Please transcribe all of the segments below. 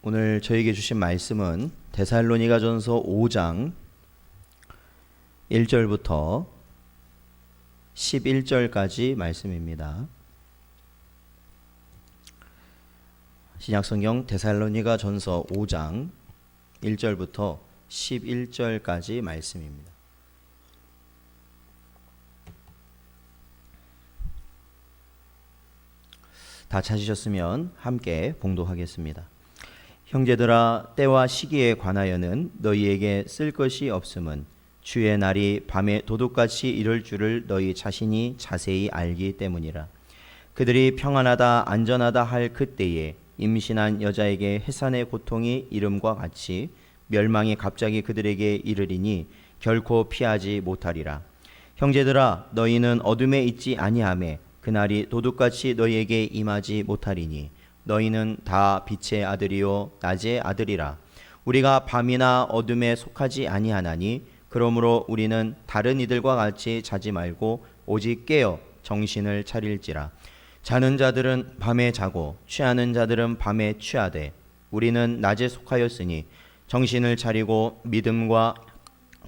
오늘 저에게 주신 말씀은 데살로니가전서 5장 1절부터 11절까지 말씀입니다. 신약성경 데살로니가전서 5장 1절부터 11절까지 말씀입니다. 다 찾으셨으면 함께 봉독하겠습니다. 형제들아, 때와 시기에 관하여는 너희에게 쓸 것이 없음은 주의 날이 밤에 도둑같이 이를 줄을 너희 자신이 자세히 알기 때문이라. 그들이 평안하다 안전하다 할 그때에 임신한 여자에게 해산의 고통이 이름과 같이 멸망이 갑자기 그들에게 이르리니 결코 피하지 못하리라. 형제들아, 너희는 어둠에 있지 아니하매 그날이 도둑같이 너희에게 임하지 못하리니 너희는 다 빛의 아들이요 낮의 아들이라. 우리가 밤이나 어둠에 속하지 아니하나니 그러므로 우리는 다른 이들과 같이 자지 말고 오직 깨어 정신을 차릴지라. 자는 자들은 밤에 자고 취하는 자들은 밤에 취하되 우리는 낮에 속하였으니 정신을 차리고 믿음과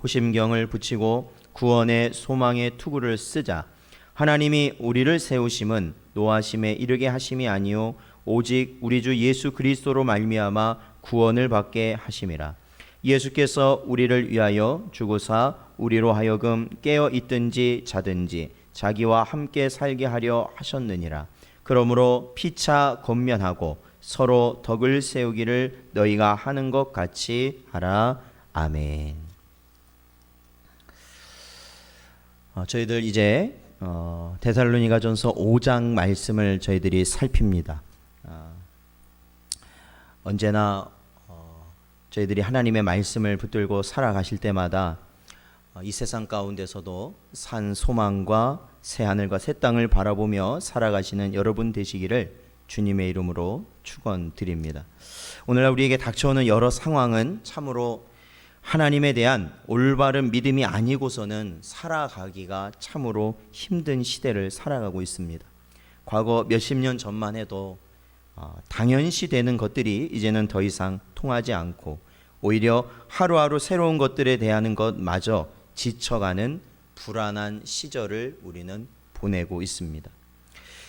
호심경을 붙이고 구원의 소망의 투구를 쓰자. 하나님이 우리를 세우심은 노하심에 이르게 하심이 아니요 오직 우리 주 예수 그리스도로 말미암아 구원을 받게 하심이라. 예수께서 우리를 위하여 죽으사 우리로 하여금 깨어 있든지 자든지 자기와 함께 살게 하려 하셨느니라. 그러므로 피차 권면하고 서로 덕을 세우기를 너희가 하는 것 같이 하라. 아멘. 저희들 이제 데살로니가전서 5장 말씀을 저희들이 살핍니다. 언제나 저희들이 하나님의 말씀을 붙들고 살아가실 때마다 이 세상 가운데서도 산 소망과 새 하늘과 새 땅을 바라보며 살아가시는 여러분 되시기를 주님의 이름으로 축원드립니다. 오늘날 우리에게 닥쳐오는 여러 상황은 참으로 하나님에 대한 올바른 믿음이 아니고서는 살아가기가 참으로 힘든 시대를 살아가고 있습니다. 과거 몇십 년 전만 해도 당연시 되는 것들이 이제는 더 이상 통하지 않고 오히려 하루하루 새로운 것들에 대하는 것마저 지쳐가는 불안한 시절을 우리는 보내고 있습니다.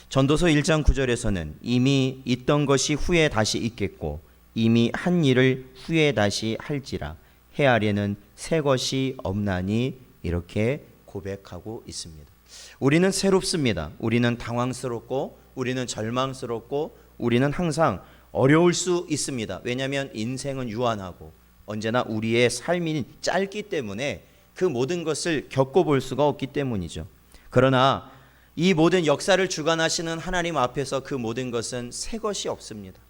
전도서 1장 9절에서는 이미 있던 것이 후에 다시 있겠고 이미 한 일을 후에 다시 할지라 헤아리는 새 것이 없나니 이렇게 고백하고 있습니다. 우리는 새롭습니다. 우리는 당황스럽고 우리는 절망스럽고 우리는 항상 어려울 수 있습니다. 왜냐하면 인생은 유한하고 언제나 우리의 삶이 짧기 때문에 그 모든 것을 겪어볼 수가 없기 때문이죠. 그러나 이 모든 역사를 주관하시는 하나님 앞에서 그 모든 것은 새 것이 없습니다.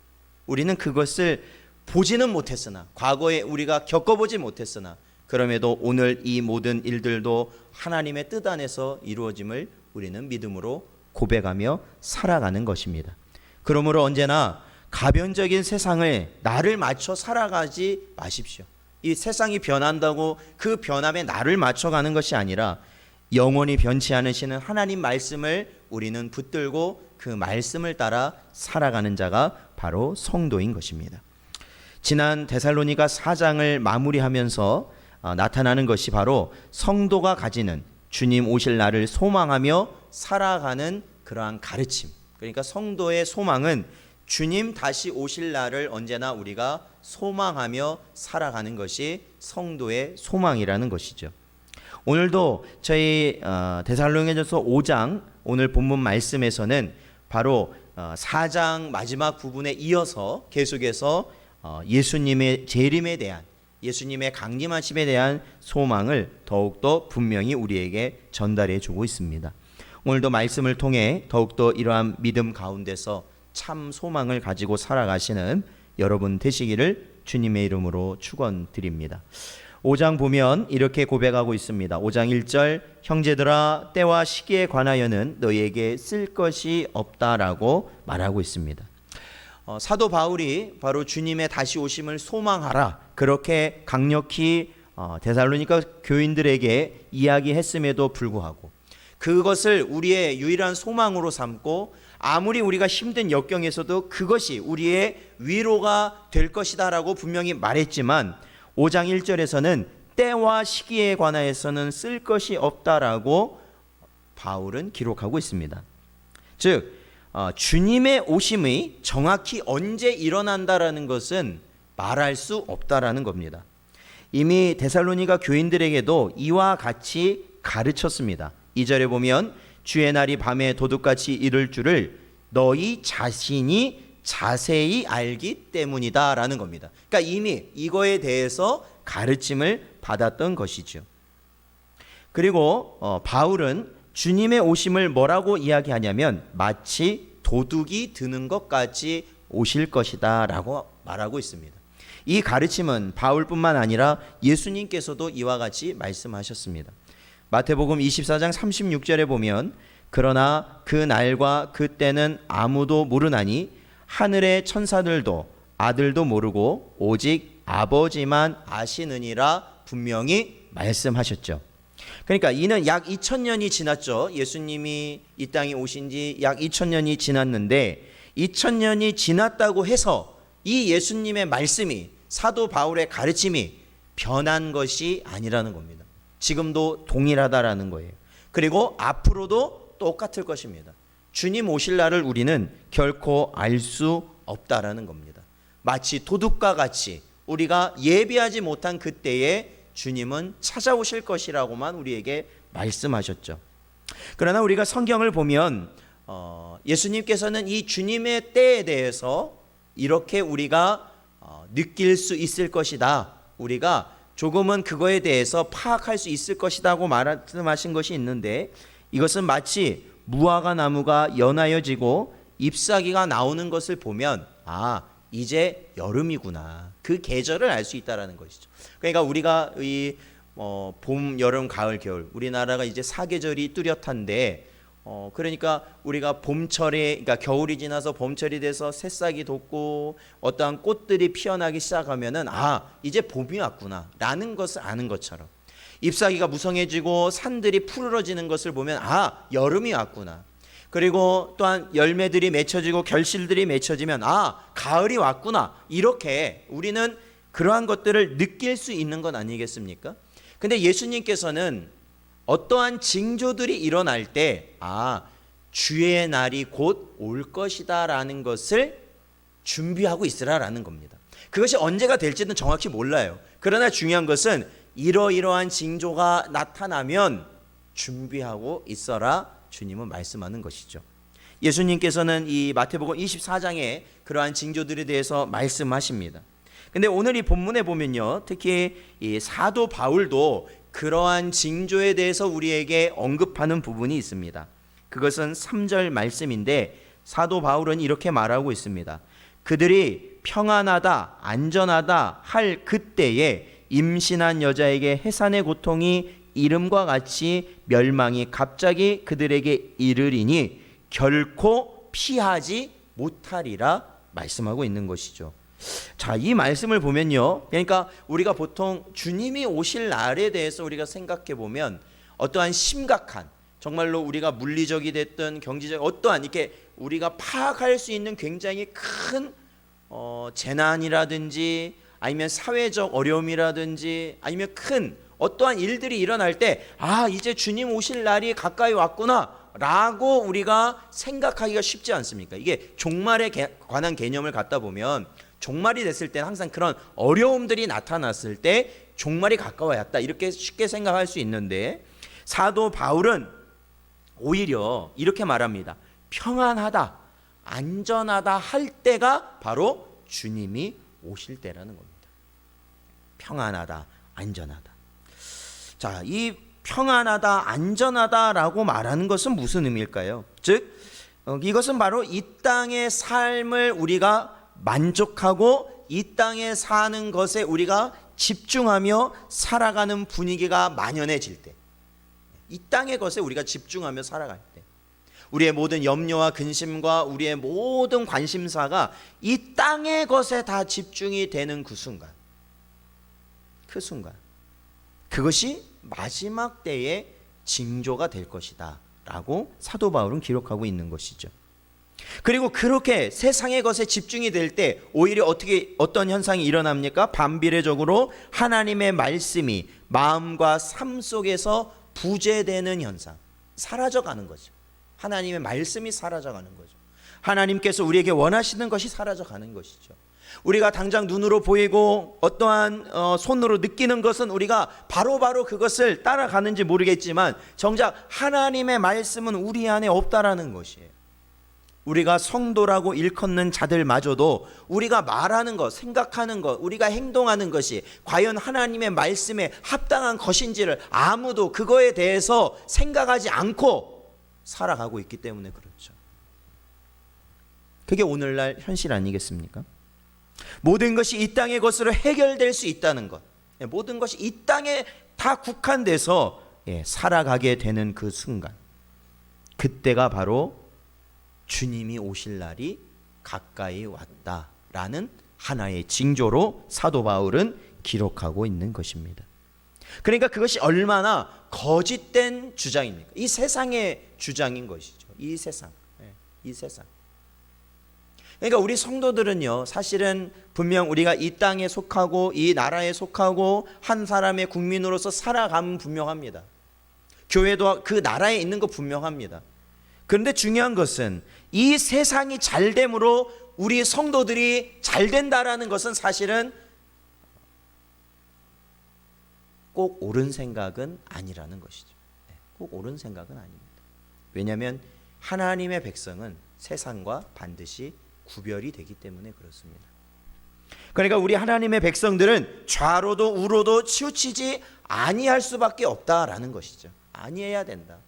우리는 그것을 보지는 못했으나 과거에 우리가 겪어보지 못했으나 그럼에도 오늘 이 모든 일들도 하나님의 뜻 안에서 이루어짐을 우리는 믿음으로 고백하며 살아가는 것입니다. 그러므로 언제나 가변적인 세상을 나를 맞춰 살아가지 마십시오. 이 세상이 변한다고 그 변함에 나를 맞춰가는 것이 아니라 영원히 변치 않으시는 하나님 말씀을 우리는 붙들고 그 말씀을 따라 살아가는 자가 바로 성도인 것입니다. 지난 데살로니가 4장을 마무리하면서 나타나는 것이 바로 성도가 가지는 주님 오실 날을 소망하며 살아가는 그러한 가르침. 그러니까 성도의 소망은 주님 다시 오실 날을 언제나 우리가 소망하며 살아가는 것이 성도의 소망이라는 것이죠. 오늘도 저희 데살로니가전서 5장 오늘 본문 말씀에서는 바로 4장 마지막 부분에 이어서 계속해서 예수님의 재림에 대한 예수님의 강림하심에 대한 소망을 더욱더 분명히 우리에게 전달해 주고 있습니다. 오늘도 말씀을 통해 더욱더 이러한 믿음 가운데서 참 소망을 가지고 살아가시는 여러분 되시기를 주님의 이름으로 축원드립니다. 5장 보면 이렇게 고백하고 있습니다. 5장 1절 형제들아 때와 시기에 관하여는 너희에게 쓸 것이 없다라고 말하고 있습니다. 사도 바울이 바로 주님의 다시 오심을 소망하라 그렇게 강력히 데살로니가 교인들에게 이야기했음에도 불구하고 그것을 우리의 유일한 소망으로 삼고 아무리 우리가 힘든 역경에서도 그것이 우리의 위로가 될 것이다 라고 분명히 말했지만 5장 1절에서는 때와 시기에 관하여서는 쓸 것이 없다라고 바울은 기록하고 있습니다. 즉 주님의 오심이 정확히 언제 일어난다라는 것은 말할 수 없다라는 겁니다. 이미 데살로니가 교인들에게도 이와 같이 가르쳤습니다. 2절에 보면 주의 날이 밤에 도둑같이 이를 줄을 너희 자신이 자세히 알기 때문이다 라는 겁니다. 그러니까 이미 이거에 대해서 가르침을 받았던 것이죠. 그리고 바울은 주님의 오심을 뭐라고 이야기하냐면 마치 도둑이 드는 것 같이 오실 것이다 라고 말하고 있습니다. 이 가르침은 바울뿐만 아니라 예수님께서도 이와 같이 말씀하셨습니다. 마태복음 24장 36절에 보면 그러나 그 날과 그 때는 아무도 모르나니 하늘의 천사들도 아들도 모르고 오직 아버지만 아시느니라 분명히 말씀하셨죠. 그러니까 이는 약 2000년이 지났죠. 예수님이 이 땅에 오신 지 약 2000년이 지났는데 2000년이 지났다고 해서 이 예수님의 말씀이 사도 바울의 가르침이 변한 것이 아니라는 겁니다. 지금도 동일하다라는 거예요. 그리고 앞으로도 똑같을 것입니다. 주님 오실 날을 우리는 결코 알 수 없다라는 겁니다. 마치 도둑과 같이 우리가 예비하지 못한 그때에 주님은 찾아오실 것이라고만 우리에게 말씀하셨죠. 그러나 우리가 성경을 보면 예수님께서는 이 주님의 때에 대해서 이렇게 우리가 느낄 수 있을 것이다, 우리가 조금은 그거에 대해서 파악할 수 있을 것이라고 말씀하신 것이 있는데, 이것은 마치 무화과 나무가 연하여지고 잎사귀가 나오는 것을 보면 이제 여름이구나, 그 계절을 알 수 있다라는 것이죠. 그러니까 우리가 이 봄, 여름, 가을, 겨울, 우리나라가 이제 사계절이 뚜렷한데 그러니까 우리가 봄철에, 그러니까 겨울이 지나서 봄철이 돼서 새싹이 돋고 어떠한 꽃들이 피어나기 시작하면은 이제 봄이 왔구나 라는 것을 아는 것처럼, 잎사귀가 무성해지고 산들이 푸르러지는 것을 보면 여름이 왔구나, 그리고 또한 열매들이 맺혀지고 결실들이 맺혀지면 가을이 왔구나, 이렇게 우리는 그러한 것들을 느낄 수 있는 것 아니겠습니까? 근데 예수님께서는 어떠한 징조들이 일어날 때 주의 날이 곧 올 것이다 라는 것을 준비하고 있으라라는 겁니다. 그것이 언제가 될지는 정확히 몰라요. 그러나 중요한 것은 이러이러한 징조가 나타나면 준비하고 있어라, 주님은 말씀하는 것이죠. 예수님께서는 이 마태복음 24장에 그러한 징조들에 대해서 말씀하십니다. 근데 오늘 이 본문에 보면요, 특히 이 사도 바울도 그러한 징조에 대해서 우리에게 언급하는 부분이 있습니다. 그것은 3절 말씀인데 사도 바울은 이렇게 말하고 있습니다. 그들이 평안하다, 안전하다 할 그때에 임신한 여자에게 해산의 고통이 이름과 같이 멸망이 갑자기 그들에게 이르리니 결코 피하지 못하리라 말씀하고 있는 것이죠. 자, 이 말씀을 보면요, 그러니까 우리가 보통 주님이 오실 날에 대해서 우리가 생각해 보면 어떠한 심각한, 정말로 우리가 물리적이 됐든 경제적 어떠한 이렇게 우리가 파악할 수 있는 굉장히 큰 재난이라든지 아니면 사회적 어려움이라든지 아니면 큰 어떠한 일들이 일어날 때 이제 주님 오실 날이 가까이 왔구나 라고 우리가 생각하기가 쉽지 않습니까? 이게 종말에 관한 개념을 갖다 보면 종말이 됐을 때는 항상 그런 어려움들이 나타났을 때 종말이 가까워왔다 이렇게 쉽게 생각할 수 있는데, 사도 바울은 오히려 이렇게 말합니다. 평안하다, 안전하다 할 때가 바로 주님이 오실 때라는 겁니다. 평안하다, 안전하다. 자, 이 평안하다, 안전하다라고 말하는 것은 무슨 의미일까요? 즉 이것은 바로 이 땅의 삶을 우리가 만족하고 이 땅에 사는 것에 우리가 집중하며 살아가는 분위기가 만연해질 때, 이 땅의 것에 우리가 집중하며 살아갈 때, 우리의 모든 염려와 근심과 우리의 모든 관심사가 이 땅의 것에 다 집중이 되는 그 순간, 그것이 마지막 때의 징조가 될 것이다 라고 사도 바울은 기록하고 있는 것이죠. 그리고 그렇게 세상의 것에 집중이 될 때 오히려 어떤 현상이 일어납니까? 반비례적으로 하나님의 말씀이 마음과 삶 속에서 부재되는 현상, 사라져가는 거죠. 하나님의 말씀이 사라져가는 거죠. 하나님께서 우리에게 원하시는 것이 사라져가는 것이죠. 우리가 당장 눈으로 보이고 어떠한 손으로 느끼는 것은 우리가 바로바로 그것을 따라가는지 모르겠지만 정작 하나님의 말씀은 우리 안에 없다라는 것이에요. 우리가 성도라고 일컫는 자들마저도 우리가 말하는 것, 생각하는 것, 우리가 행동하는 것이 과연 하나님의 말씀에 합당한 것인지를 아무도 그거에 대해서 생각하지 않고 살아가고 있기 때문에 그렇죠. 그게 오늘날 현실 아니겠습니까? 모든 것이 이 땅의 것으로 해결될 수 있다는 것, 모든 것이 이 땅에 다 국한돼서 살아가게 되는 그 순간, 그때가 바로 주님이 오실 날이 가까이 왔다라는 하나의 징조로 사도 바울은 기록하고 있는 것입니다. 그러니까 그것이 얼마나 거짓된 주장입니까? 이 세상의 주장인 것이죠. 이 세상. 그러니까 우리 성도들은요, 사실은 분명 우리가 이 땅에 속하고 이 나라에 속하고 한 사람의 국민으로서 살아가면 분명합니다. 교회도 그 나라에 있는 거 분명합니다. 그런데 중요한 것은 이 세상이 잘됨으로 우리 성도들이 잘 된다라는 것은 사실은 꼭 옳은 생각은 아니라는 것이죠. 꼭 옳은 생각은 아닙니다. 왜냐하면 하나님의 백성은 세상과 반드시 구별이 되기 때문에 그렇습니다. 그러니까 우리 하나님의 백성들은 좌로도 우로도 치우치지 아니할 수밖에 없다라는 것이죠. 아니해야 된다.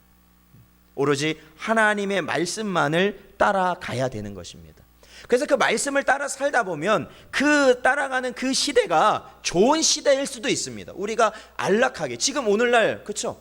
오로지 하나님의 말씀만을 따라가야 되는 것입니다. 그래서 그 말씀을 따라 살다 보면 그 따라가는 그 시대가 좋은 시대일 수도 있습니다. 우리가 안락하게 지금 오늘날 그렇죠?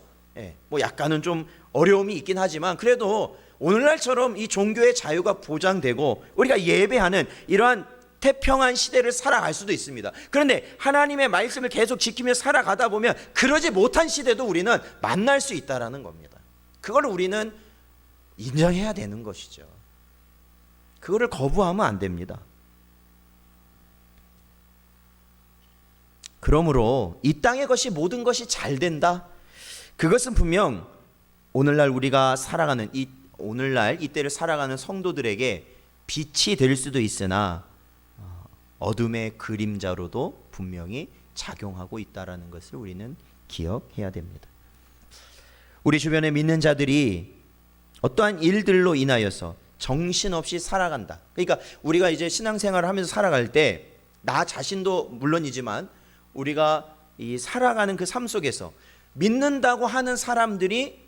뭐 약간은 좀 어려움이 있긴 하지만 그래도 오늘날처럼 이 종교의 자유가 보장되고 우리가 예배하는 이러한 태평한 시대를 살아갈 수도 있습니다. 그런데 하나님의 말씀을 계속 지키며 살아가다 보면 그러지 못한 시대도 우리는 만날 수 있다라는 겁니다. 그걸 우리는 인정해야 되는 것이죠. 그거를 거부하면 안 됩니다. 그러므로 이 땅의 것이 모든 것이 잘 된다. 그것은 분명 오늘날 우리가 살아가는 오늘날 이때를 살아가는 성도들에게 빛이 될 수도 있으나 어둠의 그림자로도 분명히 작용하고 있다라는 것을 우리는 기억해야 됩니다. 우리 주변에 믿는 자들이 어떠한 일들로 인하여서 정신없이 살아간다. 그러니까 우리가 이제 신앙생활을 하면서 살아갈 때 나 자신도 물론이지만 우리가 이 살아가는 그 삶 속에서 믿는다고 하는 사람들이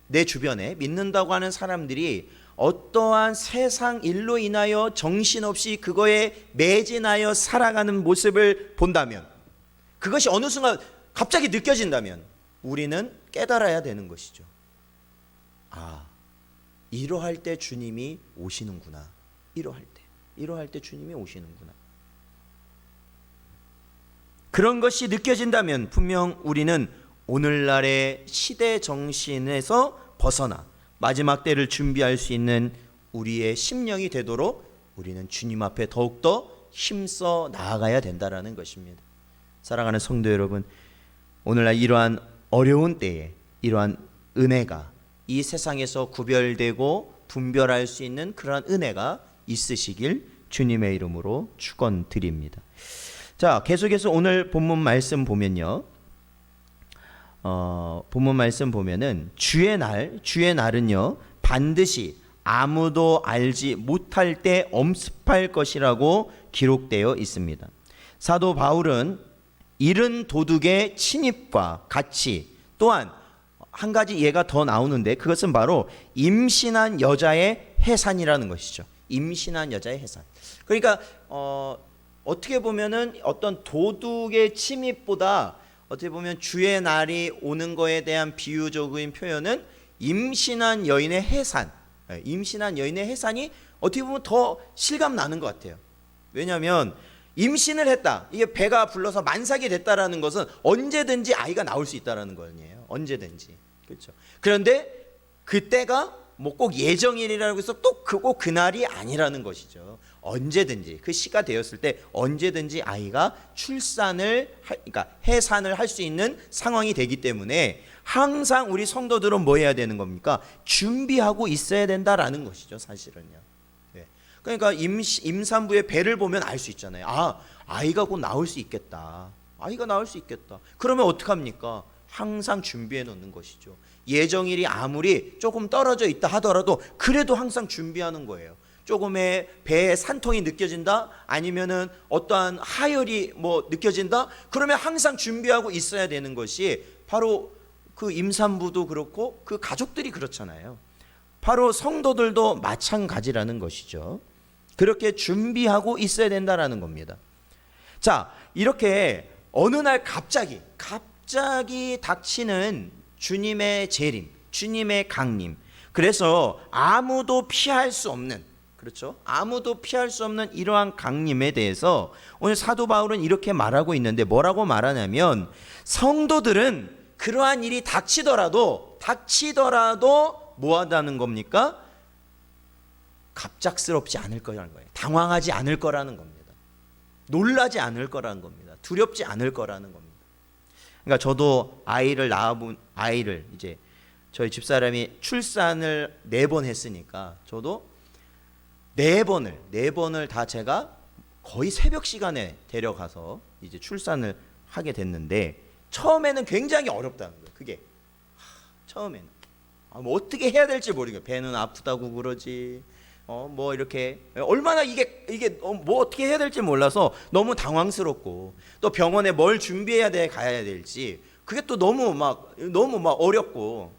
내 주변에 믿는다고 하는 사람들이 어떠한 세상 일로 인하여 정신없이 그거에 매진하여 살아가는 모습을 본다면, 그것이 어느 순간 갑자기 느껴진다면 우리는 깨달아야 되는 것이죠. 아, 이러할 때 주님이 오시는구나. 이러할 때 주님이 오시는구나. 그런 것이 느껴진다면 분명 우리는 오늘날의 시대 정신에서 벗어나 마지막 때를 준비할 수 있는 우리의 심령이 되도록 우리는 주님 앞에 더욱더 힘써 나아가야 된다라는 것입니다. 사랑하는 성도 여러분, 오늘날 이러한 어려운 때에 이러한 은혜가 이 세상에서 구별되고 분별할 수 있는 그러한 은혜가 있으시길 주님의 이름으로 축원드립니다. 자, 계속해서 오늘 본문 말씀 보면요. 본문 말씀 보면은 주의 날은요 반드시 아무도 알지 못할 때 엄습할 것이라고 기록되어 있습니다. 사도 바울은 이른 도둑의 침입과 같이 또한 한 가지 예가 더 나오는데 그것은 바로 임신한 여자의 해산이라는 것이죠. 임신한 여자의 해산. 그러니까 어떻게 보면은 어떤 도둑의 침입보다 어떻게 보면 주의 날이 오는 거에 대한 비유적인 표현은 임신한 여인의 해산. 임신한 여인의 해산이 어떻게 보면 더 실감 나는 것 같아요. 왜냐하면 임신을 했다. 이게 배가 불러서 만삭이 됐다라는 것은 언제든지 아이가 나올 수 있다라는 거예요. 언제든지. 그렇죠. 그런데 그때가 뭐 꼭 예정일이라고 해서 또 꼭 그날이 아니라는 것이죠. 언제든지 그 시가 되었을 때 언제든지 아이가 그러니까 해산을 할 수 있는 상황이 되기 때문에 항상 우리 성도들은 뭐 해야 되는 겁니까? 준비하고 있어야 된다라는 것이죠, 사실은요. 네. 그러니까 임산부의 배를 보면 알 수 있잖아요. 아, 아이가 곧 나올 수 있겠다. 아이가 나올 수 있겠다. 그러면 어떡합니까? 항상 준비해 놓는 것이죠. 예정일이 아무리 조금 떨어져 있다 하더라도 그래도 항상 준비하는 거예요. 조금의 배에 산통이 느껴진다, 아니면은 어떠한 하열이 뭐 느껴진다, 그러면 항상 준비하고 있어야 되는 것이 바로 그 임산부도 그렇고 그 가족들이 그렇잖아요. 바로 성도들도 마찬가지라는 것이죠. 그렇게 준비하고 있어야 된다라는 겁니다. 자, 이렇게 어느 날 갑자기 닥치는 주님의 재림, 주님의 강림. 그래서 아무도 피할 수 없는, 그렇죠? 아무도 피할 수 없는 이러한 강림에 대해서 오늘 사도 바울은 이렇게 말하고 있는데, 뭐라고 말하냐면 성도들은 그러한 일이 닥치더라도 뭐 하다는 겁니까? 갑작스럽지 않을 거라는 거예요. 당황하지 않을 거라는 겁니다. 놀라지 않을 거라는 겁니다. 두렵지 않을 거라는 겁니다. 그러니까 저도 아이를 이제 저희 집사람이 출산을 4번 했으니까 저도 4번을 다 제가 거의 새벽 시간에 데려가서 이제 출산을 하게 됐는데, 처음에는 굉장히 어렵다는 거예요. 그게 처음에는 뭐 어떻게 해야 될지 모르겠어요. 배는 아프다고 그러지, 뭐 이렇게 얼마나 이게 뭐 어떻게 해야 될지 몰라서 너무 당황스럽고, 또 병원에 뭘 준비해야 가야 될지 그게 또 너무 막 어렵고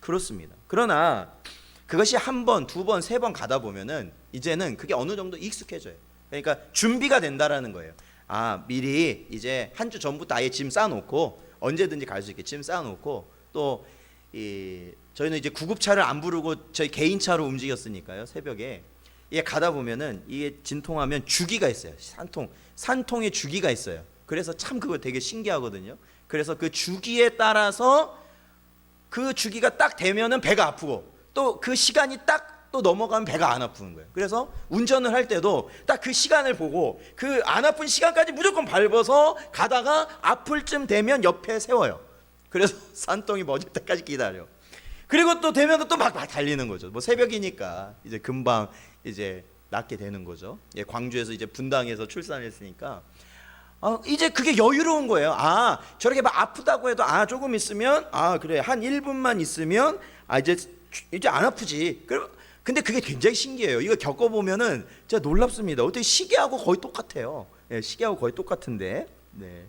그렇습니다. 그러나 그것이 1번, 2번, 3번 가다 보면은 이제는 그게 어느 정도 익숙해져요. 그러니까 준비가 된다라는 거예요. 아, 미리 이제 한 주 전부터 아예 짐 싸놓고 언제든지 갈 수 있게 짐 싸놓고, 또 저희는 이제 구급차를 안 부르고 저희 개인차로 움직였으니까요. 새벽에 이게 가다 보면은 이게 진통하면 주기가 있어요. 산통의 주기가 있어요. 그래서 참 그거 되게 신기하거든요. 그래서 그 주기에 따라서 그 주기가 딱 되면은 배가 아프고, 또 그 시간이 딱 또 넘어가면 배가 안 아프는 거예요. 그래서 운전을 할 때도 딱 그 시간을 보고 그 안 아픈 시간까지 무조건 밟아서 가다가 아플 쯤 되면 옆에 세워요. 그래서 산통이 멎을 때까지 기다려. 그리고 또 되면 또 막 달리는 거죠. 뭐 새벽이니까 이제 금방 이제 낫게 되는 거죠. 예, 광주에서 이제 분당에서 출산했으니까 이제 그게 여유로운 거예요. 아, 저렇게 막 아프다고 해도 조금 있으면 그래, 한 1분만 있으면 이제 안 아프지. 근데 그게 굉장히 신기해요. 이거 겪어보면은 진짜 놀랍습니다. 어떻게 시계하고 거의 똑같아요. 예, 시계하고 거의 똑같은데. 네.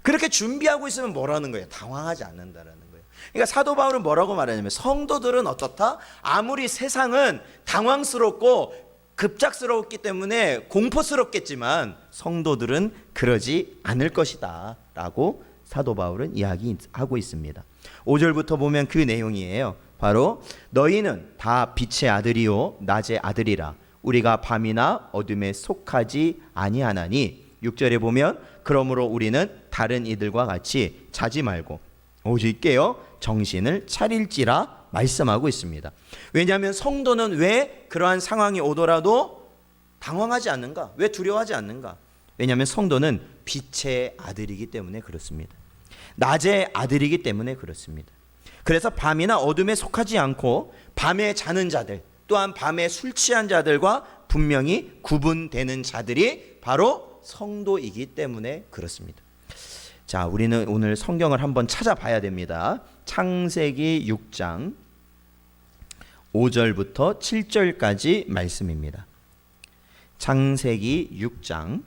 그렇게 준비하고 있으면 뭐라는 거예요? 당황하지 않는다라는 거예요. 그러니까 사도 바울은 뭐라고 말하냐면, 성도들은 어떻다? 아무리 세상은 당황스럽고 급작스러웠기 때문에 공포스럽겠지만 성도들은 그러지 않을 것이다 라고 사도 바울은 이야기하고 있습니다. 5절부터 보면 그 내용이에요. 바로 너희는 다 빛의 아들이요 낮의 아들이라. 우리가 밤이나 어둠에 속하지 아니하나니. 6절에 보면 그러므로 우리는 다른 이들과 같이 자지 말고 오직 깨어 정신을 차릴지라 말씀하고 있습니다. 왜냐하면 성도는 왜 그러한 상황이 오더라도 당황하지 않는가? 왜 두려워하지 않는가? 왜냐하면 성도는 빛의 아들이기 때문에 그렇습니다. 낮의 아들이기 때문에 그렇습니다. 그래서 밤이나 어둠에 속하지 않고 밤에 자는 자들, 또한 밤에 술 취한 자들과 분명히 구분되는 자들이 바로 성도이기 때문에 그렇습니다. 자, 우리는 오늘 성경을 한번 찾아봐야 됩니다. 창세기 6장 5절부터 7절까지 말씀입니다. 창세기 6장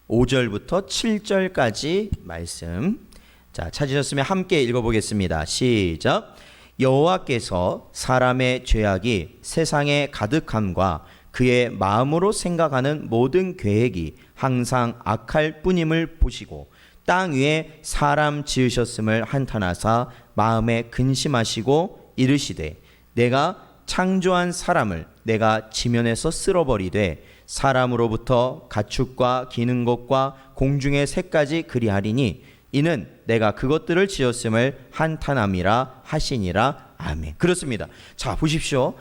5절부터 7절까지 말씀. 자, 찾으셨으면 함께 읽어보겠습니다. 시작. 여호와께서 사람의 죄악이 세상에 가득함과 그의 마음으로 생각하는 모든 계획이 항상 악할 뿐임을 보시고 땅 위에 사람 지으셨음을 한탄하사 마음에 근심하시고 이르시되 내가 창조한 사람을 내가 지면에서 쓸어버리되 사람으로부터 가축과 기는 것과 공중의 새까지 그리하리니 이는 내가 그것들을 지었음을 한탄함이라 하시니라. 아멘. 그렇습니다. 자, 보십시오.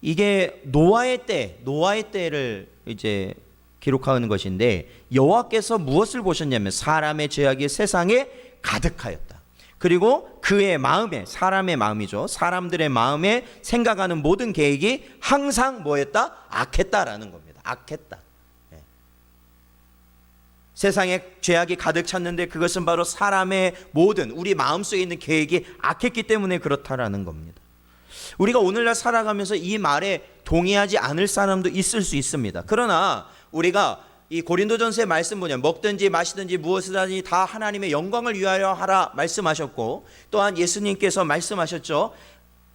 이게 노아의 때를 이제 기록하는 것인데, 여호와께서 무엇을 보셨냐면 사람의 죄악이 세상에 가득하였다. 그리고 그의 마음에, 사람의 마음이죠, 사람들의 마음에 생각하는 모든 계획이 항상 뭐였다? 악했다라는 겁니다. 악했다. 세상에 죄악이 가득 찼는데 그것은 바로 사람의 모든 우리 마음속에 있는 계획이 악했기 때문에 그렇다라는 겁니다. 우리가 오늘날 살아가면서 이 말에 동의하지 않을 사람도 있을 수 있습니다. 그러나 우리가 이 고린도전서의 말씀 보면 먹든지 마시든지 무엇을 하든지 다 하나님의 영광을 위하여 하라 말씀하셨고, 또한 예수님께서 말씀하셨죠.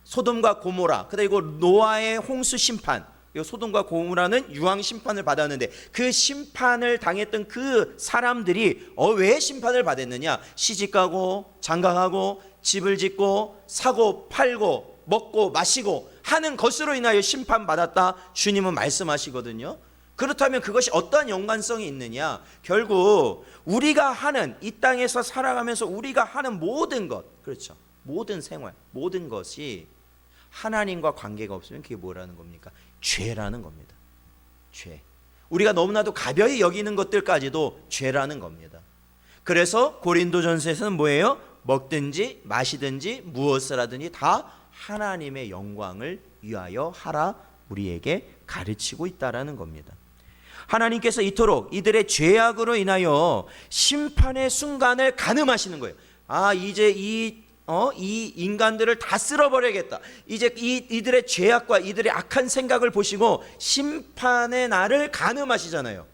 소돔과 고모라, 그리고 노아의 홍수 심판, 소돔과 고모라는 유황 심판을 받았는데 그 심판을 당했던 그 사람들이 왜 심판을 받았느냐? 시집가고 장가가고 집을 짓고 사고 팔고 먹고 마시고 하는 것으로 인하여 심판받았다 주님은 말씀하시거든요. 그렇다면 그것이 어떠한 연관성이 있느냐? 결국 우리가 하는, 이 땅에서 살아가면서 우리가 하는 모든 것, 그렇죠, 모든 생활, 모든 것이 하나님과 관계가 없으면 그게 뭐라는 겁니까? 죄라는 겁니다. 죄. 우리가 너무나도 가벼이 여기는 것들까지도 죄라는 겁니다. 그래서 고린도전서에서는 뭐예요? 먹든지 마시든지 무엇을 하든지 다 하나님의 영광을 위하여 하라 우리에게 가르치고 있다라는 겁니다. 하나님께서 이토록 이들의 죄악으로 인하여 심판의 순간을 가늠하시는 거예요. 이제 이 인간들을 다 쓸어버려야겠다. 이제 이들의 죄악과 이들의 악한 생각을 보시고 심판의 날을 가늠하시잖아요.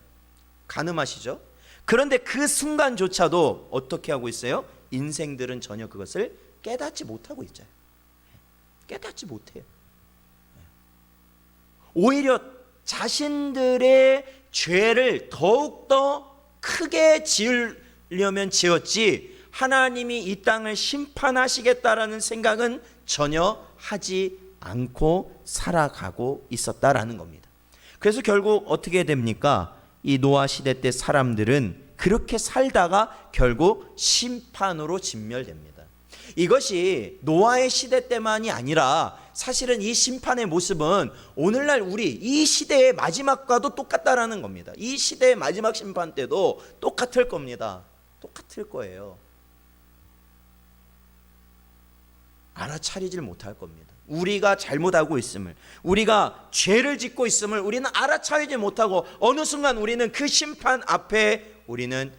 가늠하시죠. 그런데 그 순간조차도 어떻게 하고 있어요? 인생들은 전혀 그것을 깨닫지 못하고 있잖아요. 깨닫지 못해요. 오히려 자신들의 죄를 더욱더 크게 지으려면 지었지 하나님이 이 땅을 심판하시겠다라는 생각은 전혀 하지 않고 살아가고 있었다라는 겁니다. 그래서 결국 어떻게 됩니까? 이 노아 시대 때 사람들은 그렇게 살다가 결국 심판으로 진멸됩니다. 이것이 노아의 시대 때만이 아니라 사실은 이 심판의 모습은 오늘날 우리 이 시대의 마지막과도 똑같다라는 겁니다. 이 시대의 마지막 심판 때도 똑같을 겁니다. 똑같을 거예요. 알아차리질 못할 겁니다. 우리가 잘못하고 있음을, 우리가 죄를 짓고 있음을 우리는 알아차리지 못하고 어느 순간 우리는 그 심판 앞에 우리는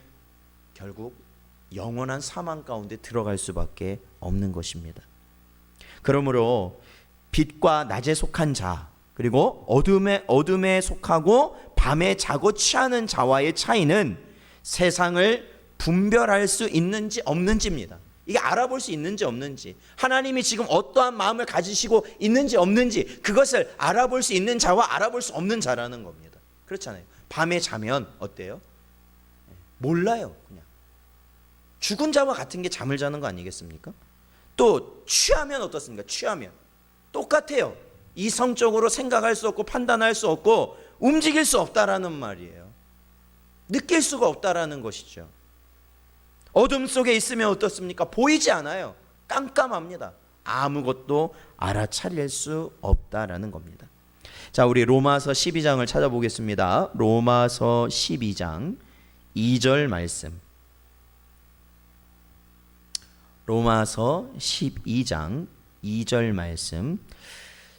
결국 영원한 사망 가운데 들어갈 수밖에 없는 것입니다. 그러므로 빛과 낮에 속한 자, 그리고 어둠에 속하고 밤에 자고 취하는 자와의 차이는 세상을 분별할 수 있는지 없는지입니다. 이게 알아볼 수 있는지 없는지, 하나님이 지금 어떠한 마음을 가지시고 있는지 없는지, 그것을 알아볼 수 있는 자와 알아볼 수 없는 자라는 겁니다. 그렇잖아요. 밤에 자면 어때요? 몰라요. 그냥 죽은 자와 같은 게 잠을 자는 거 아니겠습니까? 또 취하면 어떻습니까? 취하면 똑같아요. 이성적으로 생각할 수 없고 판단할 수 없고 움직일 수 없다라는 말이에요. 느낄 수가 없다라는 것이죠. 어둠 속에 있으면 어떻습니까? 보이지 않아요. 깜깜합니다. 아무것도 알아차릴 수 없다라는 겁니다. 자, 우리 로마서 12장을 찾아보겠습니다. 로마서 12장 2절 말씀. 로마서 12장 2절 말씀.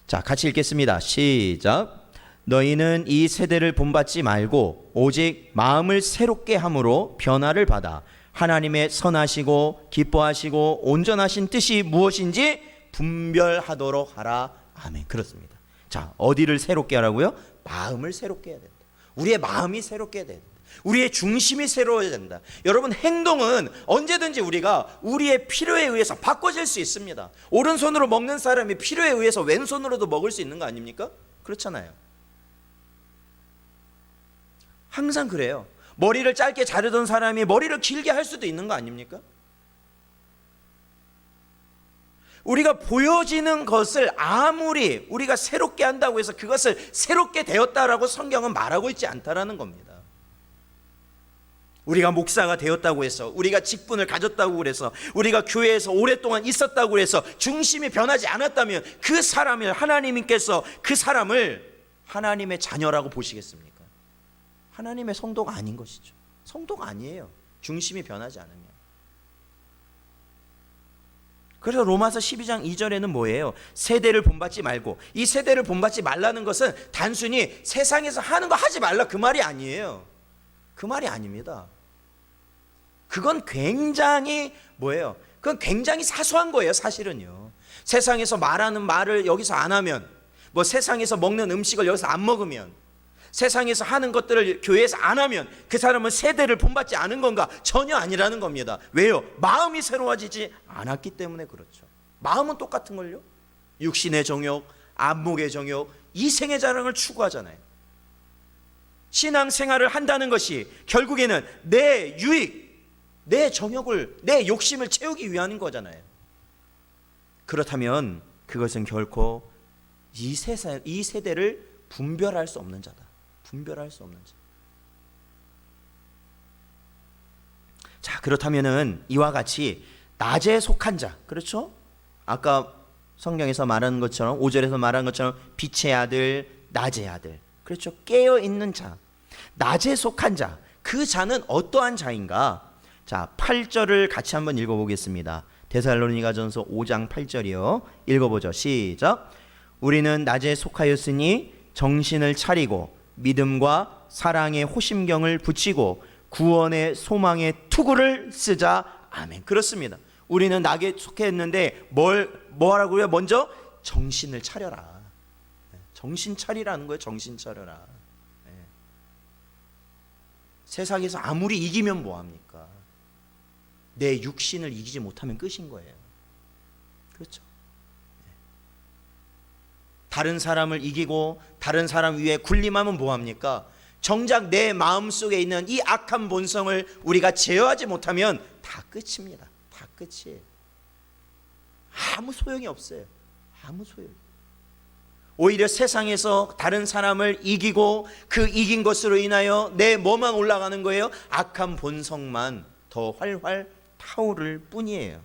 자, 같이 읽겠습니다. 시작. 너희는 이 세대를 본받지 말고 오직 마음을 새롭게 함으로 변화를 받아 하나님의 선하시고 기뻐하시고 온전하신 뜻이 무엇인지 분별하도록 하라. 아멘. 그렇습니다. 자, 어디를 새롭게 하라고요? 마음을 새롭게 해야 된다. 우리의 마음이 새롭게 해야 된다. 우리의 중심이 새로워야 된다. 여러분, 행동은 언제든지 우리가 우리의 필요에 의해서 바꿔질 수 있습니다. 오른손으로 먹는 사람이 필요에 의해서 왼손으로도 먹을 수 있는 거 아닙니까? 그렇잖아요. 항상 그래요. 머리를 짧게 자르던 사람이 머리를 길게 할 수도 있는 거 아닙니까? 우리가 보여지는 것을 아무리 우리가 새롭게 한다고 해서 그것을 새롭게 되었다라고 성경은 말하고 있지 않다라는 겁니다. 우리가 목사가 되었다고 해서, 우리가 직분을 가졌다고 그래서, 우리가 교회에서 오랫동안 있었다고 그래서 중심이 변하지 않았다면 그 사람을 하나님께서 그 사람을 하나님의 자녀라고 보시겠습니까? 하나님의 성도가 아닌 것이죠. 성도가 아니에요. 중심이 변하지 않으면. 그래서 로마서 12장 2절에는 뭐예요? 세대를 본받지 말고, 이 세대를 본받지 말라는 것은 단순히 세상에서 하는 거 하지 말라 그 말이 아니에요. 그 말이 아닙니다. 그건 굉장히 뭐예요? 그건 굉장히 사소한 거예요, 사실은요. 세상에서 말하는 말을 여기서 안 하면, 뭐 세상에서 먹는 음식을 여기서 안 먹으면, 세상에서 하는 것들을 교회에서 안 하면 그 사람은 세대를 본받지 않은 건가? 전혀 아니라는 겁니다. 왜요? 마음이 새로워지지 않았기 때문에 그렇죠. 마음은 똑같은 걸요. 육신의 정욕, 안목의 정욕, 이생의 자랑을 추구하잖아요. 신앙생활을 한다는 것이 결국에는 내 유익, 내 정욕을, 내 욕심을 채우기 위한 거잖아요. 그렇다면 그것은 결코 이 세대를 분별할 수 없는 자다. 분별할 수 없는 자. 자, 그렇다면은 이와 같이 낮에 속한 자, 그렇죠? 아까 성경에서 말하는 것처럼, 5절에서 말하는 것처럼 빛의 아들, 낮의 아들, 그렇죠? 깨어 있는 자, 낮에 속한 자, 그 자는 어떠한 자인가? 자, 8절을 같이 한번 읽어보겠습니다. 데살로니가전서 5장 8절이요. 읽어보죠. 시작. 우리는 낮에 속하였으니 정신을 차리고 믿음과 사랑의 호심경을 붙이고 구원의 소망의 투구를 쓰자. 아멘. 그렇습니다. 우리는 낙에 속했는데 뭐 하라고요? 먼저 정신을 차려라. 정신 차리라는 거예요. 정신 차려라. 세상에서 아무리 이기면 뭐합니까? 내 육신을 이기지 못하면 끝인 거예요. 그렇죠? 다른 사람을 이기고 다른 사람 위에 군림하면 뭐합니까? 정작 내 마음속에 있는 이 악한 본성을 우리가 제어하지 못하면 다 끝입니다. 다 끝이에요. 아무 소용이 없어요. 아무 소용이. 오히려 세상에서 다른 사람을 이기고 그 이긴 것으로 인하여 내 뭐만 올라가는 거예요? 악한 본성만 더 활활 타오를 뿐이에요.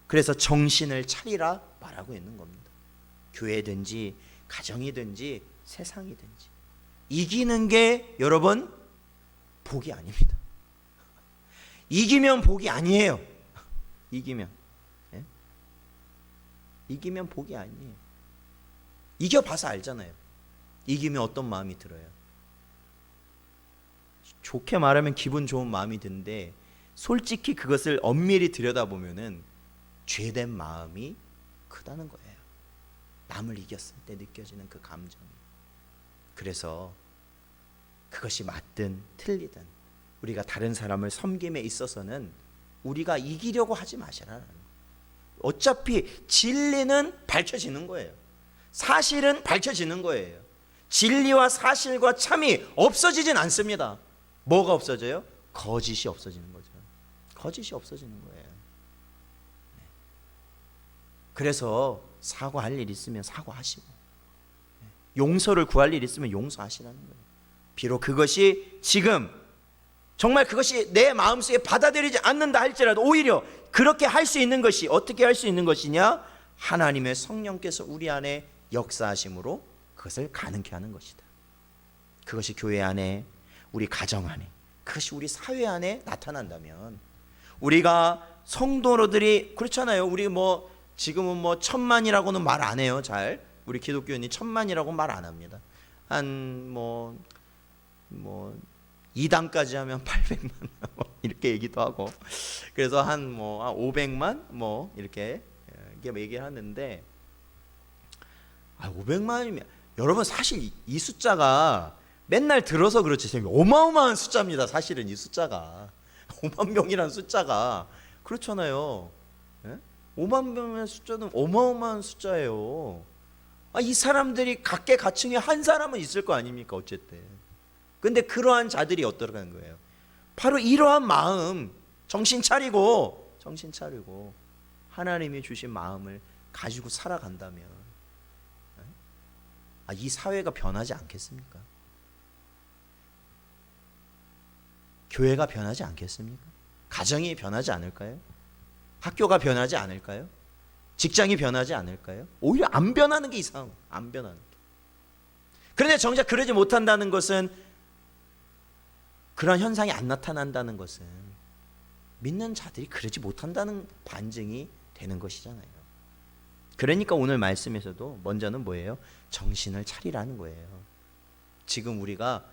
그래서 정신을 차리라 말하고 있는 겁니다. 교회든지 가정이든지 세상이든지 이기는 게 여러분 복이 아닙니다. 이기면 복이 아니에요. 이기면 이기면 복이 아니에요. 이겨봐서 알잖아요. 이기면 어떤 마음이 들어요. 좋게 말하면 기분 좋은 마음이 드는데 솔직히 그것을 엄밀히 들여다보면은 죄된 마음이 크다는 거예요. 남을 이겼을 때 느껴지는 그 감정이. 그래서 그것이 맞든 틀리든 우리가 다른 사람을 섬김에 있어서는 우리가 이기려고 하지 마시라는 거예요. 어차피 진리는 밝혀지는 거예요. 사실은 밝혀지는 거예요. 진리와 사실과 참이 없어지진 않습니다. 뭐가 없어져요? 거짓이 없어지는 거죠. 거짓이 없어지는 거예요. 그래서 사과할 일 있으면 사과하시고 용서를 구할 일 있으면 용서하시라는 거예요. 비록 그것이 지금 정말 그것이 내 마음속에 받아들이지 않는다 할지라도 오히려 그렇게 할 수 있는 것이 어떻게 할 수 있는 것이냐? 하나님의 성령께서 우리 안에 역사하심으로 그것을 가능케 하는 것이다. 그것이 교회 안에, 우리 가정 안에, 그것이 우리 사회 안에 나타난다면 우리가 성도들이 그렇잖아요. 우리 뭐 지금은 뭐 1000만이라고는 말 안 해요. 잘 우리 기독교인이 1000만이라고 말 안 합니다. 한 뭐 2단까지 하면 800만 이렇게 얘기도 하고 그래서 한 500만 뭐 이렇게 얘기를 하는데 500만이면 여러분 사실 이 숫자가 맨날 들어서 그렇지 어마어마한 숫자입니다. 사실은 이 숫자가 5만 명이라는 숫자가 그렇잖아요. 5만 명의 숫자는 어마어마한 숫자예요. 이 사람들이 각계각층에 한 사람은 있을 거 아닙니까? 어쨌든. 근데 그러한 자들이 어떠라는 거예요? 바로 이러한 마음, 정신 차리고 하나님이 주신 마음을 가지고 살아간다면 이 사회가 변하지 않겠습니까? 교회가 변하지 않겠습니까? 가정이 변하지 않을까요? 학교가 변하지 않을까요? 직장이 변하지 않을까요? 오히려 안 변하는 게 이상한 거예요. 안 변하는 게. 그런데 정작 그러지 못한다는 것은, 그런 현상이 안 나타난다는 것은 믿는 자들이 그러지 못한다는 반증이 되는 것이잖아요. 그러니까 오늘 말씀에서도 먼저는 뭐예요? 정신을 차리라는 거예요. 지금 우리가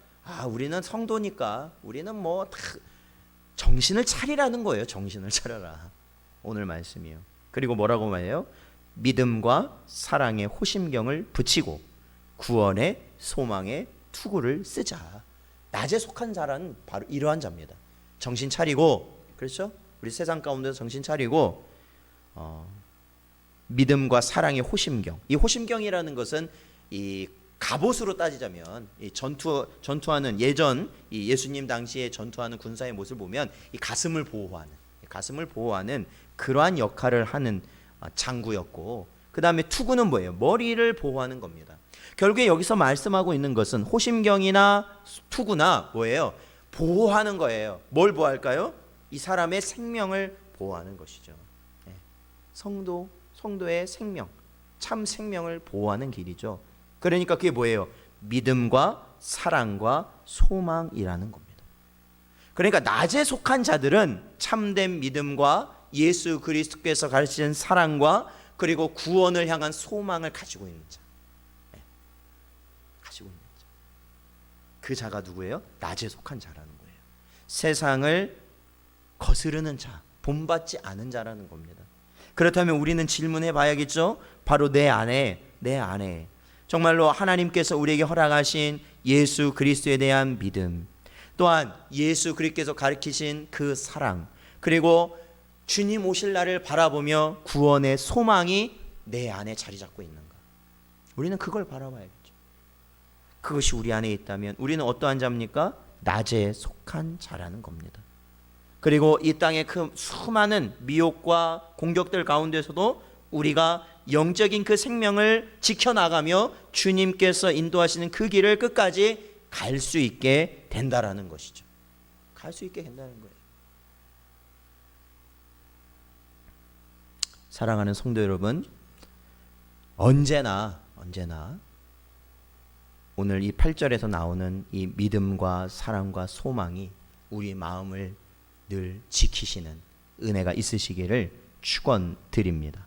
우리는 성도니까 우리는 뭐 다 정신을 차리라는 거예요. 정신을 차려라. 오늘 말씀이요. 그리고 뭐라고 말해요? 믿음과 사랑의 호심경을 붙이고 구원의 소망의 투구를 쓰자. 낮에 속한 자라는 바로 이러한 자입니다. 정신 차리고, 그렇죠? 우리 세상 가운데서 정신 차리고 믿음과 사랑의 호심경. 이 호심경이라는 것은 이 갑옷으로 따지자면 이 전투하는 예전 이 예수님 당시에 전투하는 군사의 모습을 보면 이 가슴을 보호하는 그러한 역할을 하는 장구였고, 그 다음에 투구는 뭐예요? 머리를 보호하는 겁니다. 결국에 여기서 말씀하고 있는 것은 호심경이나 투구나 뭐예요? 보호하는 거예요. 뭘 보호할까요? 이 사람의 생명을 보호하는 것이죠. 성도의 생명, 참 생명을 보호하는 길이죠. 그러니까 그게 뭐예요? 믿음과 사랑과 소망이라는 겁니다. 그러니까 낮에 속한 자들은 참된 믿음과 예수 그리스도께서 가르치신 사랑과 그리고 구원을 향한 소망을 가지고 있는 자. 그 자가 누구예요? 낮에 속한 자라는 거예요. 세상을 거스르는 자, 본받지 않은 자라는 겁니다. 그렇다면 우리는 질문해 봐야겠죠? 바로 내 안에 정말로 하나님께서 우리에게 허락하신 예수 그리스도에 대한 믿음, 또한 예수 그리스도께서 가르치신 그 사랑, 그리고 주님 오실 날을 바라보며 구원의 소망이 내 안에 자리 잡고 있는가? 우리는 그걸 바라봐야겠죠. 그것이 우리 안에 있다면 우리는 어떠한 자입니까? 낮에 속한 자라는 겁니다. 그리고 이 땅의 그 수많은 미혹과 공격들 가운데서도 우리가 영적인 그 생명을 지켜나가며 주님께서 인도하시는 그 길을 끝까지 갈 수 있게 된다라는 것이죠. 갈 수 있게 된다는 거예요. 사랑하는 성도 여러분, 언제나 오늘 이 8절에서 나오는 이 믿음과 사랑과 소망이 우리 마음을 늘 지키시는 은혜가 있으시기를 축원드립니다.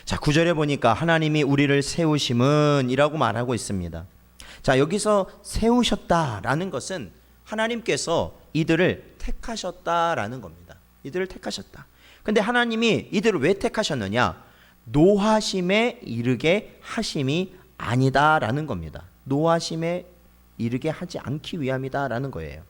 자, 9절에 보니까 하나님이 우리를 세우심은 이라고 말하고 있습니다. 자, 여기서 세우셨다라는 것은 하나님께서 이들을 택하셨다라는 겁니다. 이들을 택하셨다. 근데 하나님이 이들을 왜 택하셨느냐? 노하심에 이르게 하심이 아니다라는 겁니다. 노하심에 이르게 하지 않기 위함이다라는 거예요.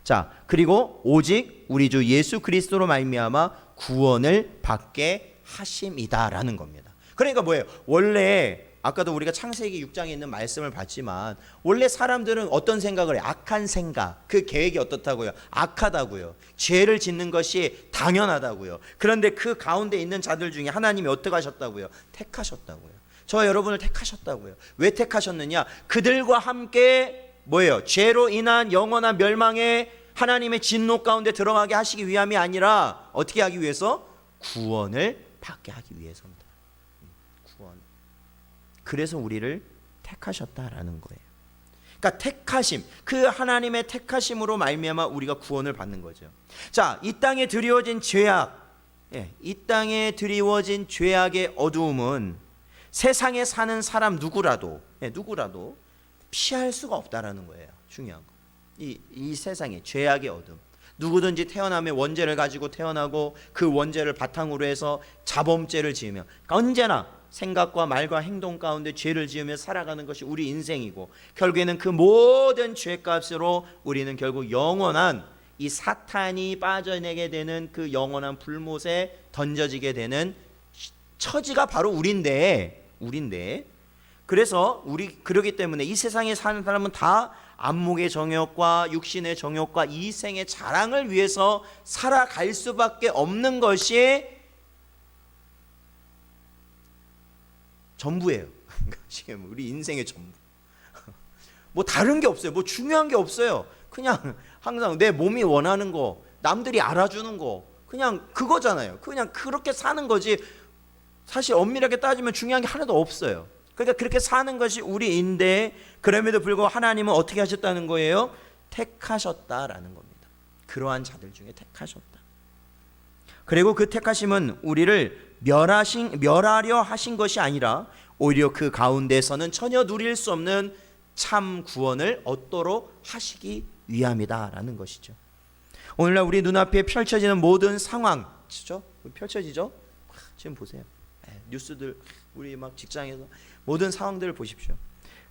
자, 그리고 오직 우리 주 예수 그리스도로 말미암아 구원을 받게 하심이다라는 겁니다. 그러니까 뭐예요? 원래 아까도 우리가 창세기 6장에 있는 말씀을 봤지만 원래 사람들은 어떤 생각을 해요? 악한 생각, 그 계획이 어떻다고요? 악하다고요. 죄를 짓는 것이 당연하다고요. 그런데 그 가운데 있는 자들 중에 하나님이 어떻게 하셨다고요? 택하셨다고요. 저와 여러분을 택하셨다고요. 왜 택하셨느냐? 그들과 함께 뭐예요? 죄로 인한 영원한 멸망에 하나님의 진노 가운데 들어가게 하시기 위함이 아니라 어떻게 하기 위해서? 구원을 받게 하기 위해서입니다. 구원. 그래서 우리를 택하셨다라는 거예요. 그러니까 택하심, 그 하나님의 택하심으로 말미암아 우리가 구원을 받는 거죠. 자, 이 땅에 드리워진 죄악, 이 땅에 드리워진 죄악의 어두움은 세상에 사는 사람 누구라도 피할 수가 없다라는 거예요. 중요한 거. 이 세상에 죄악의 어둠. 누구든지 태어나면 원죄를 가지고 태어나고 그 원죄를 바탕으로 해서 자범죄를 지으며 언제나 생각과 말과 행동 가운데 죄를 지으며 살아가는 것이 우리 인생이고 결국에는 그 모든 죄값으로 우리는 결국 영원한 이 사탄이 빠져내게 되는 그 영원한 불못에 던져지게 되는 처지가 바로 우린데 그래서 그러기 때문에 이 세상에 사는 사람은 다 안목의 정욕과 육신의 정욕과 이생의 자랑을 위해서 살아갈 수밖에 없는 것이 전부예요. 지금 우리 인생의 전부. 뭐 다른 게 없어요. 뭐 중요한 게 없어요. 그냥 항상 내 몸이 원하는 거, 남들이 알아주는 거, 그냥 그거잖아요. 그냥 그렇게 사는 거지. 사실 엄밀하게 따지면 중요한 게 하나도 없어요. 그러니까 그렇게 사는 것이 우리인데, 그럼에도 불구하고 하나님은 어떻게 하셨다는 거예요? 택하셨다라는 겁니다. 그러한 자들 중에 택하셨다. 그리고 그 택하심은 우리를 멸하려 하신 것이 아니라 오히려 그 가운데서는 전혀 누릴 수 없는 참 구원을 얻도록 하시기 위함이다라는 것이죠. 오늘날 우리 눈앞에 펼쳐지는 모든 상황, 펼쳐지죠? 지금 보세요. 뉴스들, 우리 막 직장에서 모든 상황들을 보십시오.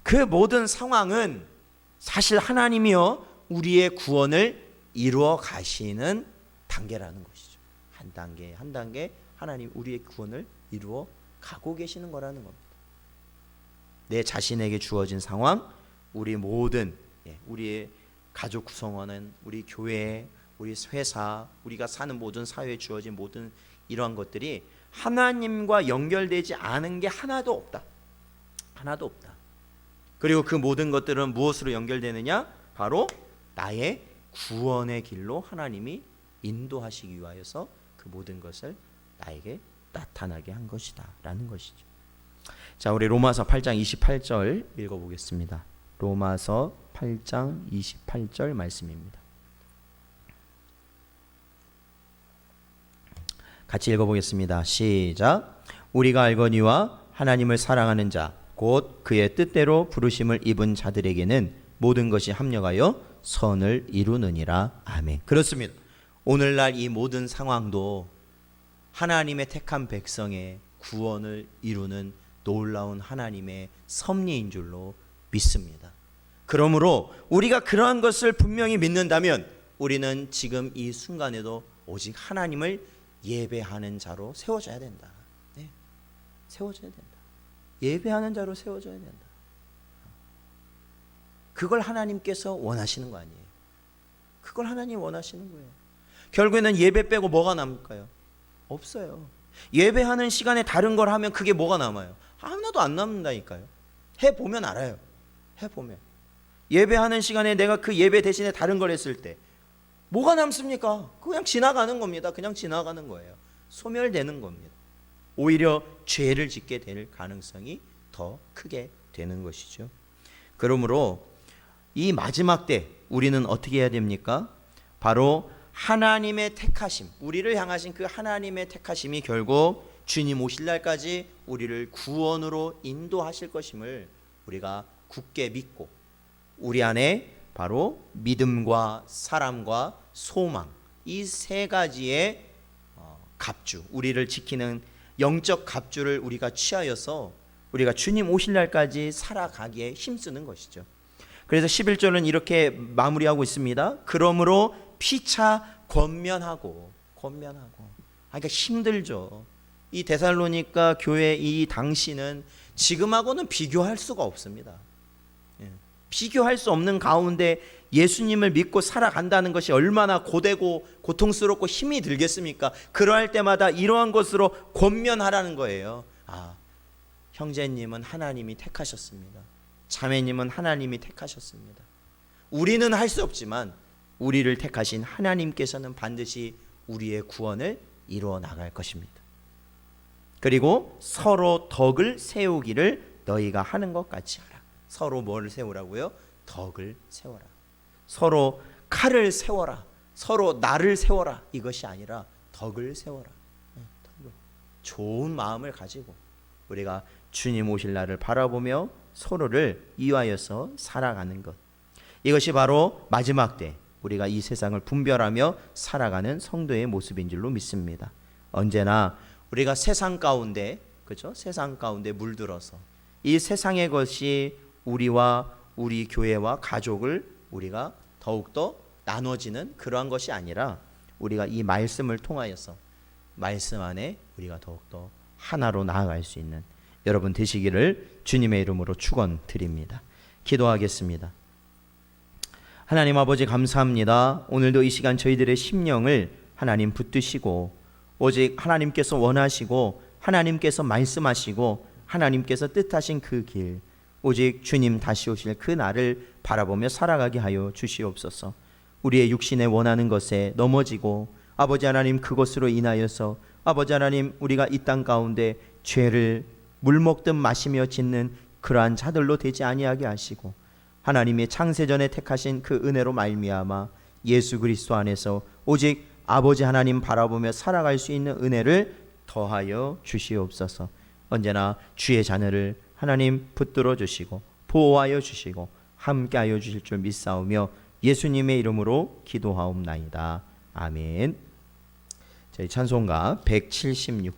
그 모든 상황은 사실 하나님이요 우리의 구원을 이루어 가시는 단계라는 것이죠. 한 단계 한 단계 하나님 우리의 구원을 이루어 가고 계시는 거라는 겁니다. 내 자신에게 주어진 상황, 우리 모든 우리의 가족 구성원은, 우리 교회, 우리 회사, 우리가 사는 모든 사회에 주어진 모든 이러한 것들이 하나님과 연결되지 않은 게 하나도 없다. 하나도 없다. 그리고 그 모든 것들은 무엇으로 연결되느냐? 바로 나의 구원의 길로 하나님이 인도하시기 위하여서 그 모든 것을 나에게 나타나게 한 것이다 라는 것이죠. 자, 우리 로마서 8장 28절 읽어보겠습니다. 로마서 8장 28절 말씀입니다. 같이 읽어보겠습니다. 시작. 우리가 알거니와 하나님을 사랑하는 자 곧 그의 뜻대로 부르심을 입은 자들에게는 모든 것이 합력하여 선을 이루느니라. 아멘. 그렇습니다. 오늘날 이 모든 상황도 하나님의 택한 백성의 구원을 이루는 놀라운 하나님의 섭리인 줄로 믿습니다. 그러므로 우리가 그러한 것을 분명히 믿는다면 우리는 지금 이 순간에도 오직 하나님을 예배하는 자로 세워져야 된다. 네. 세워져야 된다. 예배하는 자로 세워져야 된다. 그걸 하나님께서 원하시는 거 아니에요. 그걸 하나님 원하시는 거예요. 결국에는 예배 빼고 뭐가 남을까요? 없어요. 예배하는 시간에 다른 걸 하면 그게 뭐가 남아요? 하나도 안 남는다니까요. 해보면 알아요. 해보면. 예배하는 시간에 내가 그 예배 대신에 다른 걸 했을 때 뭐가 남습니까? 그냥 지나가는 겁니다. 그냥 지나가는 거예요. 소멸되는 겁니다. 오히려 죄를 짓게 될 가능성이 더 크게 되는 것이죠. 그러므로 이 마지막 때 우리는 어떻게 해야 됩니까? 바로 하나님의 택하심, 우리를 향하신 그 하나님의 택하심이 결국 주님 오실 날까지 우리를 구원으로 인도하실 것임을 우리가 굳게 믿고, 우리 안에 바로 믿음과 사랑과 소망, 이 세 가지의 갑주, 우리를 지키는 영적 갑주를 우리가 취하여서 우리가 주님 오실 날까지 살아가기에 힘쓰는 것이죠. 그래서 11절은 이렇게 마무리하고 있습니다. 그러므로 피차 권면하고. 그러니까 힘들죠. 이 데살로니가 교회 이 당시는 지금하고는 비교할 수가 없습니다. 비교할 수 없는 가운데 예수님을 믿고 살아간다는 것이 얼마나 고되고 고통스럽고 힘이 들겠습니까? 그러할 때마다 이러한 것으로 권면하라는 거예요. 형제님은 하나님이 택하셨습니다. 자매님은 하나님이 택하셨습니다. 우리는 할 수 없지만 우리를 택하신 하나님께서는 반드시 우리의 구원을 이루어 나갈 것입니다. 그리고 서로 덕을 세우기를 너희가 하는 것 같이 하라. 서로 뭘 세우라고요? 덕을 세워라. 서로 칼을 세워라. 서로 나를 세워라. 이것이 아니라 덕을 세워라. 좋은 마음을 가지고 우리가 주님 오실 날을 바라보며 서로를 이와여서 살아가는 것, 이것이 바로 마지막 때 우리가 이 세상을 분별하며 살아가는 성도의 모습인 줄로 믿습니다. 언제나 우리가 세상 가운데, 그렇죠? 세상 가운데 물들어서 이 세상의 것이 우리와 우리 교회와 가족을 우리가 더욱더 나눠지는 그러한 것이 아니라 우리가 이 말씀을 통하여서 말씀 안에 우리가 더욱더 하나로 나아갈 수 있는 여러분 되시기를 주님의 이름으로 축원드립니다. 기도하겠습니다. 하나님 아버지 감사합니다. 오늘도 이 시간 저희들의 심령을 하나님 붙드시고 오직 하나님께서 원하시고 하나님께서 말씀하시고 하나님께서 뜻하신 그 길, 오직 주님 다시 오실 그 날을 바라보며 살아가게 하여 주시옵소서. 우리의 육신에 원하는 것에 넘어지고 아버지 하나님 그것으로 인하여서 아버지 하나님 우리가 이 땅 가운데 죄를 물먹듯 마시며 짓는 그러한 자들로 되지 아니하게 하시고 하나님의 창세전에 택하신 그 은혜로 말미암아 예수 그리스도 안에서 오직 아버지 하나님 바라보며 살아갈 수 있는 은혜를 더하여 주시옵소서. 언제나 주의 자녀를 하나님 붙들어 주시고 보호하여 주시고 함께하여 주실 줄 믿사오며 예수님의 이름으로 기도하옵나이다. 아멘. 저희 찬송가 176장